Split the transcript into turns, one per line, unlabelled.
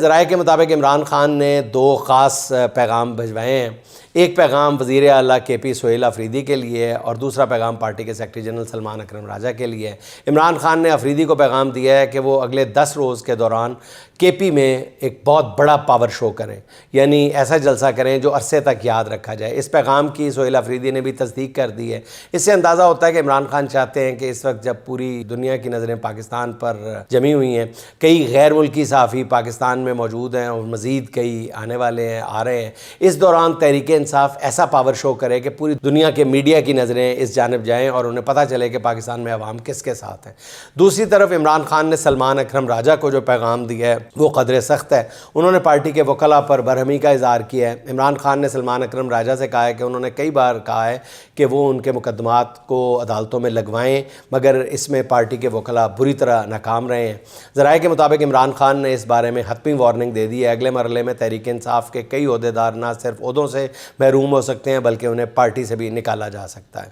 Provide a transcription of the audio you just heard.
ذرائع کے مطابق عمران خان نے دو خاص پیغام بھجوائے ہیں۔ ایک پیغام وزیر اعلیٰ کے پی سہیل آفریدی کے لیے ہے اور دوسرا پیغام پارٹی کے سیکرٹری جنرل سلمان اکرم راجہ کے لیے ہے۔ عمران خان نے آفریدی کو پیغام دیا ہے کہ وہ اگلے 10 روز کے دوران کے پی میں ایک بہت بڑا پاور شو کریں، یعنی ایسا جلسہ کریں جو عرصے تک یاد رکھا جائے۔ اس پیغام کی سہیل آفریدی نے بھی تصدیق کر دی ہے۔ اس سے اندازہ ہوتا ہے کہ عمران خان چاہتے ہیں کہ اس وقت جب پوری دنیا کی نظریں پاکستان پر جمی ہوئی ہیں، کئی غیر ملکی صحافی پاکستان میں موجود ہیں اور مزید کئی آنے والے ہیں، آ رہے ہیں، اس دوران تحریک انصاف ایسا پاور شو کرے کہ پوری دنیا کے میڈیا کی نظریں اس جانب جائیں اور انہیں پتہ چلے کہ پاکستان میں عوام کس کے ساتھ ہیں۔ دوسری طرف عمران خان نے سلمان اکرم راجہ کو جو پیغام دیا ہے وہ قدر سخت ہے۔ انہوں نے پارٹی کے وکلاء پر برہمی کا اظہار کیا ہے۔ عمران خان نے سلمان اکرم راجہ سے کہا ہے کہ انہوں نے کئی بار کہا ہے کہ وہ ان کے مقدمات کو عدالتوں میں لگوائیں، مگر اس میں پارٹی کے وکلاء بری طرح ناکام رہے ہیں۔ ذرائع کے مطابق عمران خان نے اس بارے میں حتمی وارننگ دے دی ہے۔ اگلے مرحلے میں تحریک انصاف کے کئی عہدیدار نہ صرف عہدوں سے محروم ہو سکتے ہیں بلکہ انہیں پارٹی سے بھی نکالا جا سکتا ہے۔